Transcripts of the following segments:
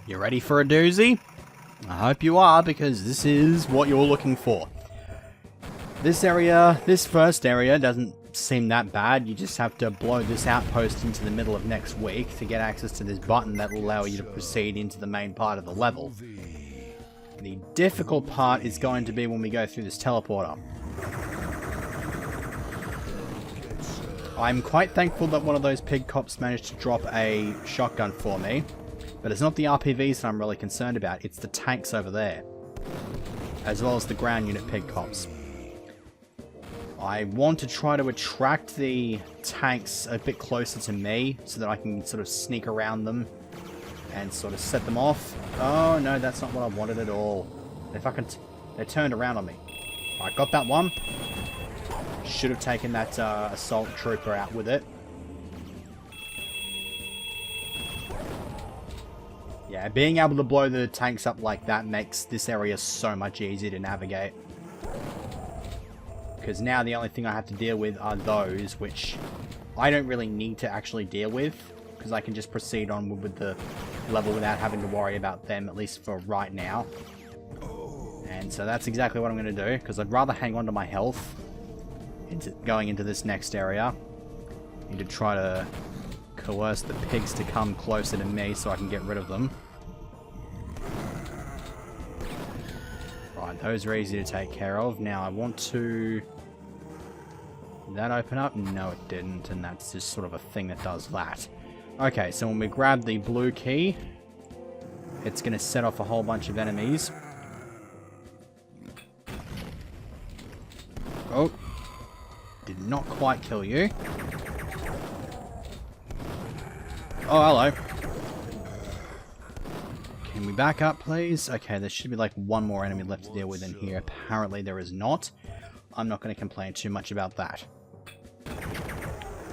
You ready for a doozy? I hope you are, because this is what you're looking for. This area, this first area, doesn't seem that bad. You just have to blow this outpost into the middle of next week to get access to this button that will allow you to proceed into the main part of the level. The difficult part is going to be when we go through this teleporter. I'm quite thankful that one of those pig cops managed to drop a shotgun for me. But it's not the RPVs that I'm really concerned about, it's the tanks over there. As well as the ground unit pig cops. I want to try to attract the tanks a bit closer to me, so that I can sort of sneak around them and sort of set them off. Oh no, that's not what I wanted at all. They turned around on me. I got that one. Should have taken that assault trooper out with it. Yeah, being able to blow the tanks up like that makes this area so much easier to navigate. Because now the only thing I have to deal with are those, which I don't really need to actually deal with. Because I can just proceed on with the level without having to worry about them, at least for right now. And so that's exactly what I'm going to do, because I'd rather hang on to my health going into this next area. Need to try to coerce the pigs to come closer to me so I can get rid of them. Right, those are easy to take care of. Now I want to... Did that open up? No, it didn't, and that's just sort of a thing that does that. Okay, so when we grab the blue key, it's going to set off a whole bunch of enemies. Oh, did not quite kill you. Oh, hello. Can we back up, please? Okay, there should be like one more enemy left to deal with in here. Apparently there is not. I'm not going to complain too much about that.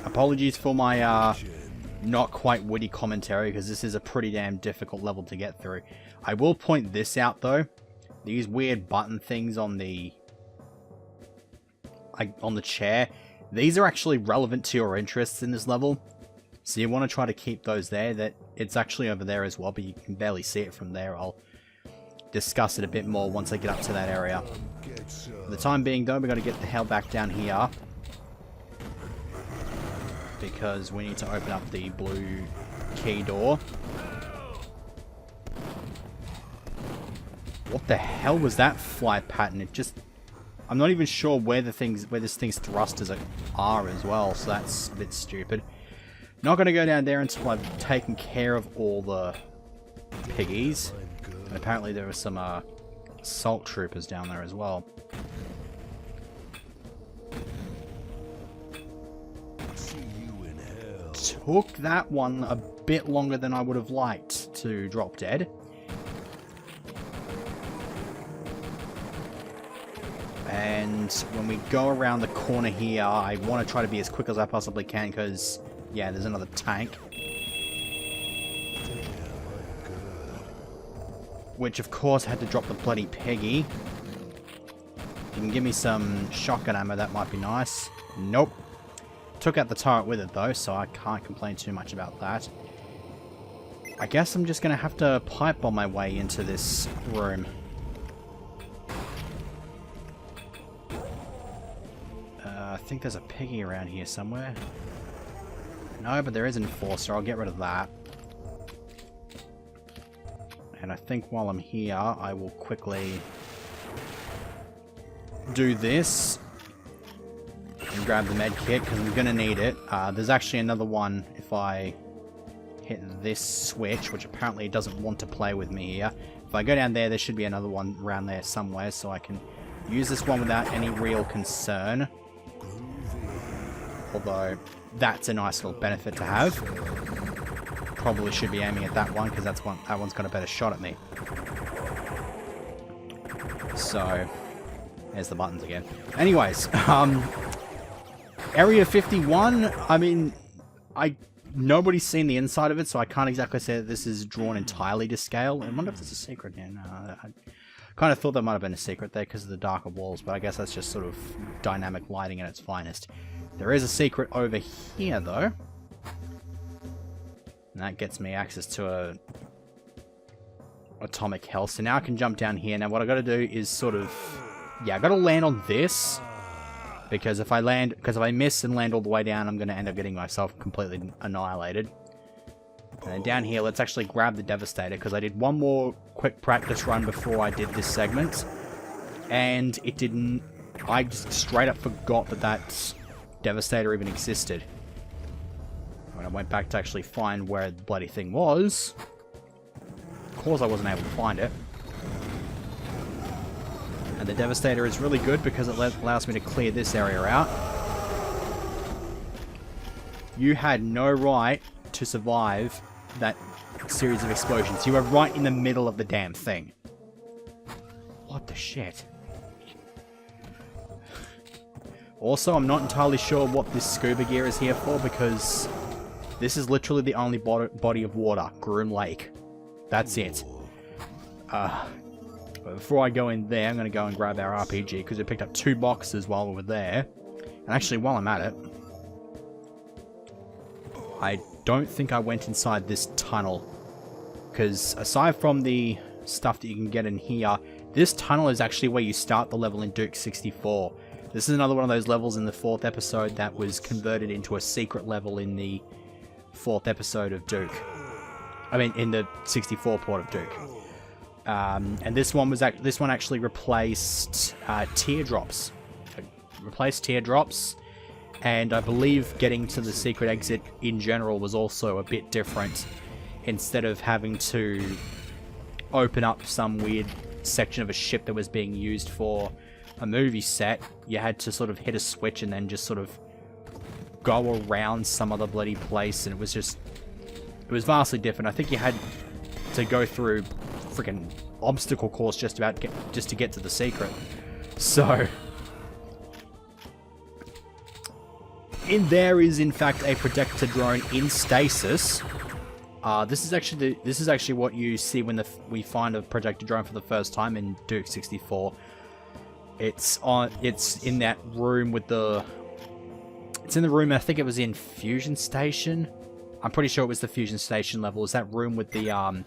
Apologies for my not quite witty commentary, because this is a pretty damn difficult level to get through. I will point this out, though. These weird button things on the chair, these are actually relevant to your interests in this level. So you want to try to keep those there. That it's actually over there as well, but you can barely see it from there. I'll discuss it a bit more once I get up to that area. For the time being, though, we've got to get the hell back down here. Because we need to open up the blue key door. What the hell was that flight pattern? It just... I'm not even sure where this thing's thrusters are as well, so that's a bit stupid. Not going to go down there until I've taken care of all the piggies. And apparently there were some assault troopers down there as well. Took that one a bit longer than I would have liked to drop dead. And when we go around the corner here, I want to try to be as quick as I possibly can, because... yeah, there's another tank. Which, of course, had to drop the bloody piggy. You can give me some shotgun ammo, that might be nice. Nope. Took out the turret with it, though, so I can't complain too much about that. I guess I'm just going to have to pipe bomb my way into this room. I think there's a piggy around here somewhere. No, but there is an enforcer. I'll get rid of that. And I think while I'm here, I will quickly do this and grab the med kit, because I'm going to need it. There's actually another one if I hit this switch, which apparently it doesn't want to play with me here. If I go down there, there should be another one around there somewhere, so I can use this one without any real concern. Although, that's a nice little benefit to have. Probably should be aiming at that one, because that one's got a better shot at me. So, there's the buttons again. Anyways, Area 51, I mean, nobody's seen the inside of it, so I can't exactly say that this is drawn entirely to scale. I wonder if there's a secret here. No, I kind of thought there might have been a secret there because of the darker walls, but I guess that's just sort of dynamic lighting at its finest. There is a secret over here, though. And that gets me access to atomic health. So now I can jump down here. Now what I got to do is sort of... Yeah, I got to land on this. Because if I miss and land all the way down, I'm going to end up getting myself completely annihilated. And then down here, let's actually grab the Devastator, because I did one more quick practice run before I did this segment. And it didn't... I just straight up forgot that that Devastator even existed. When I went back to actually find where the bloody thing was, of course I wasn't able to find it. And the Devastator is really good because it allows me to clear this area out. You had no right to survive that series of explosions. You were right in the middle of the damn thing. What the shit? Also, I'm not entirely sure what this scuba gear is here for, because this is literally the only body of water, Groom Lake. That's it. But before I go in there, I'm going to go and grab our RPG, because we picked up 2 boxes while we were there. And actually, while I'm at it, I don't think I went inside this tunnel, because aside from the stuff that you can get in here, this tunnel is actually where you start the level in Duke 64. This is another one of those levels in the 4th episode that was converted into a secret level in the 4th episode of Duke. I mean, in the 64 port of Duke. And this one actually replaced teardrops. It replaced teardrops, and I believe getting to the secret exit in general was also a bit different. Instead of having to open up some weird section of a ship that was being used for a movie set, you had to sort of hit a switch and then just sort of go around some other bloody place, and it was vastly different. I think you had to go through freaking obstacle course just to get to the secret. So in there is in fact a projector drone in stasis. This is actually what you see when we find a projector drone for the first time in Duke 64. It's in that room with the... It's in the room, I think it was in Fusion Station. I'm pretty sure it was the Fusion Station level. It's that room with the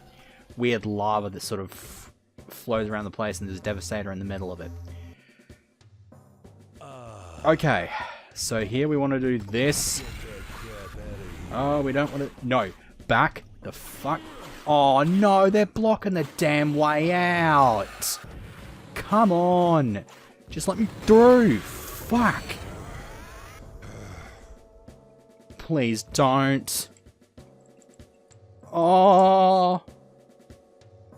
weird lava that sort of flows around the place, and there's a Devastator in the middle of it. Okay, so here we want to do this. Oh, we don't want to... No, back the fuck... Oh no, they're blocking the damn way out. Come on. Just let me through. Fuck. Please don't. Oh.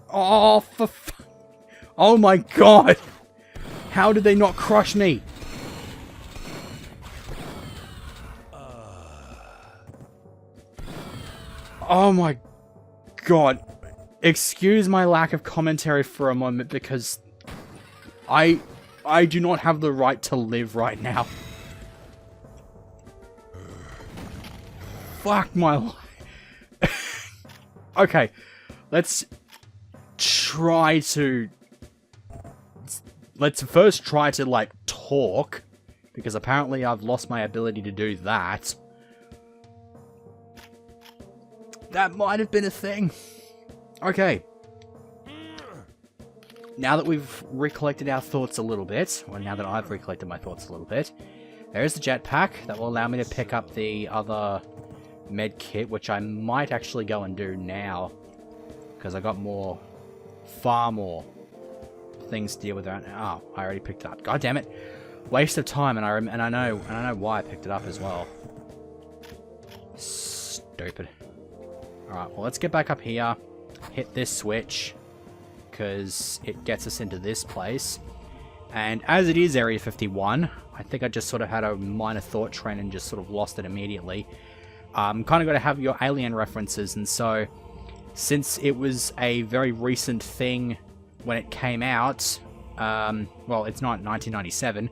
Oh, for oh my god. How did they not crush me? Oh my god. Excuse my lack of commentary for a moment, because I do not have the right to live right now. Fuck my life. Okay, let's first try to, like, talk, because apparently I've lost my ability to do that. That might have been a thing. Okay. Now that we've recollected our thoughts a little bit, or now that I've recollected my thoughts a little bit, there's the jetpack that will allow me to pick up the other med kit, which I might actually go and do now, because I got far more things to deal with. Oh, I already picked it up. God damn it! Waste of time, and I know why I picked it up as well. Stupid. All right, well, let's get back up here, hit this switch, because it gets us into this place. And as it is Area 51, I think I just sort of had a minor thought train and just sort of lost it immediately. Kind of got to have your Alien references, and so since it was a very recent thing when it came out, well, it's not 1997,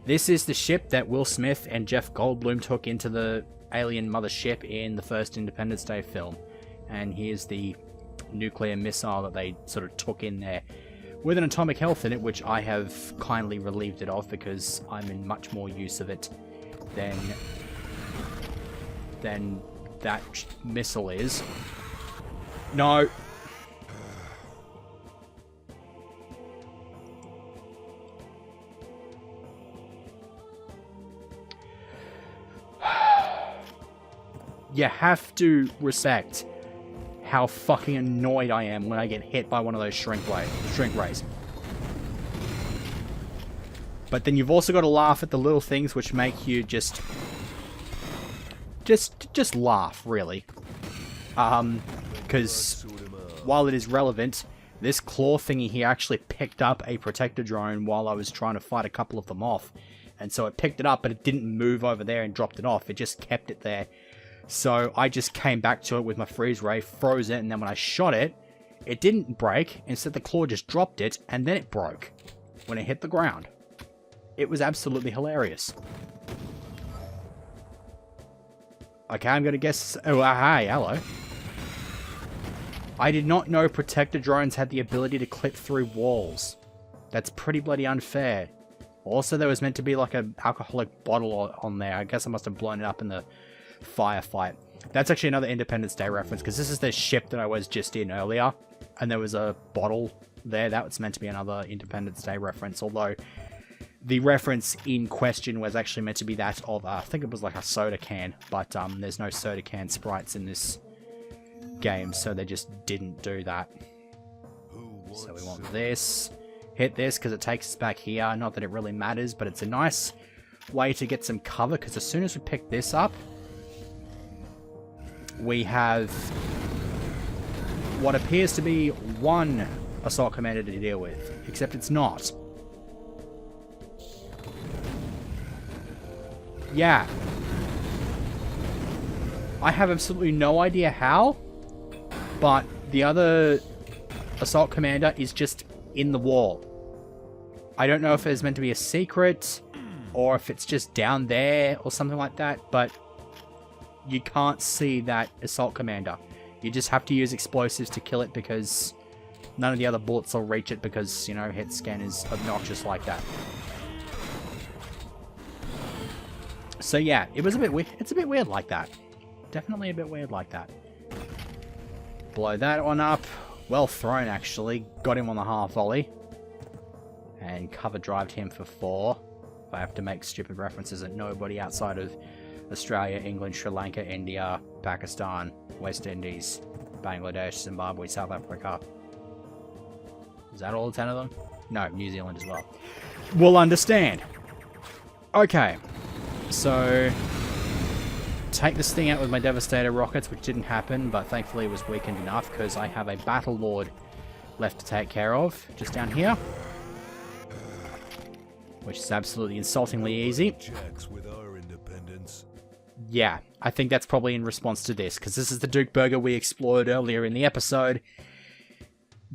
this is the ship that Will Smith and Jeff Goldblum took into the alien mothership in the first Independence Day film. And here's the nuclear missile that they sort of took in there with an atomic health in it, which I have kindly relieved it of, because I'm in much more use of it than that missile is. No. you have to respect how fucking annoyed I am when I get hit by one of those shrink rays. But then you've also got to laugh at the little things which make you just laugh, really. Because while it is relevant, this claw thingy here actually picked up a protector drone while I was trying to fight a couple of them off. And so it picked it up, but it didn't move over there and dropped it off. It just kept it there. So I just came back to it with my freeze ray, froze it, and then when I shot it, it didn't break. Instead, the claw just dropped it, and then it broke when it hit the ground. It was absolutely hilarious. Okay, I'm going to guess... Oh, hi, hello. I did not know protector drones had the ability to clip through walls. That's pretty bloody unfair. Also, there was meant to be like an alcoholic bottle on there. I guess I must have blown it up in the firefight. That's actually another Independence Day reference, because this is the ship that I was just in earlier, and there was a bottle there. That was meant to be another Independence Day reference, although the reference in question was actually meant to be that of, I think it was like a soda can, but there's no soda can sprites in this game, so they just didn't do that. So we want this. Hit this, because it takes us back here. Not that it really matters, but it's a nice way to get some cover, because as soon as we pick this up, we have what appears to be one assault commander to deal with, except it's not. Yeah. I have absolutely no idea how, but the other assault commander is just in the wall. I don't know if it's meant to be a secret, or if it's just down there, or something like that, but you can't see that assault commander. You just have to use explosives to kill it, because none of the other bullets will reach it, because, you know, hit scan is obnoxious like that. So yeah, it was a bit weird. It's a bit weird like that. Definitely a bit weird like that. Blow that one up. Well thrown, actually. Got him on the half volley. And cover drived him for 4. If I have to make stupid references that nobody outside of Australia, England, Sri Lanka, India, Pakistan, West Indies, Bangladesh, Zimbabwe, South Africa. Is that all 10 of them? No, New Zealand as well. We'll understand. Okay. So, take this thing out with my Devastator rockets, which didn't happen, but thankfully it was weakened enough, because I have a Battle Lord left to take care of, just down here. Which is absolutely insultingly easy. Yeah, I think that's probably in response to this, because this is the Duke Burger we explored earlier in the episode,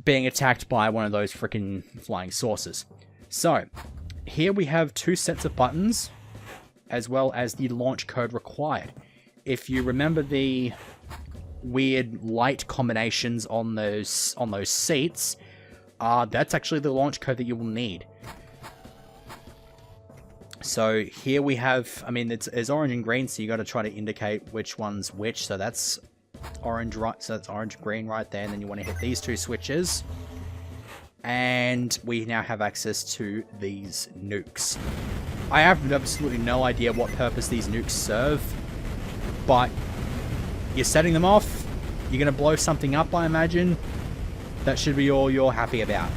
being attacked by one of those freaking flying saucers. So, here we have 2 sets of buttons, as well as the launch code required. If you remember the weird light combinations on those seats, that's actually the launch code that you will need. So here we have, I mean, it's orange and green, so you got to try to indicate which one's which. So that's orange, right? So that's orange, green right there, and then you want to hit these 2 switches. And we now have access to these nukes. I have absolutely no idea what purpose these nukes serve, but you're setting them off, you're going to blow something up, I imagine. That should be all you're happy about.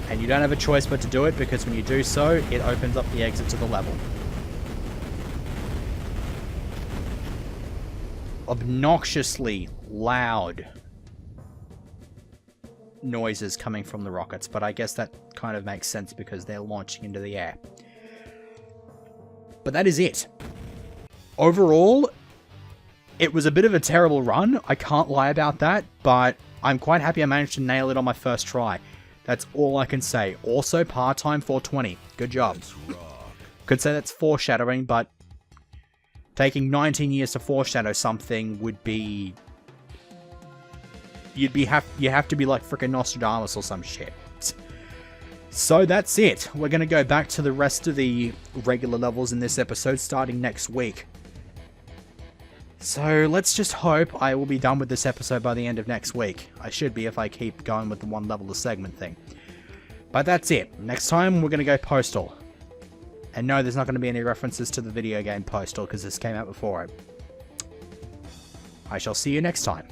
And you don't have a choice but to do it, because when you do so, it opens up the exit to the level. Obnoxiously loud noises coming from the rockets, but I guess that kind of makes sense because they're launching into the air. But that is it. Overall, it was a bit of a terrible run. I can't lie about that, but I'm quite happy I managed to nail it on my first try. That's all I can say. Also, part-time 420. Good job. Could say that's foreshadowing, but taking 19 years to foreshadow something would be... You have to be like freaking Nostradamus or some shit. So that's it. We're going to go back to the rest of the regular levels in this episode starting next week. So let's just hope I will be done with this episode by the end of next week. I should be if I keep going with the one level a segment thing. But that's it. Next time we're going to go postal. And no, there's not going to be any references to the video game Postal because this came out before it. I shall see you next time.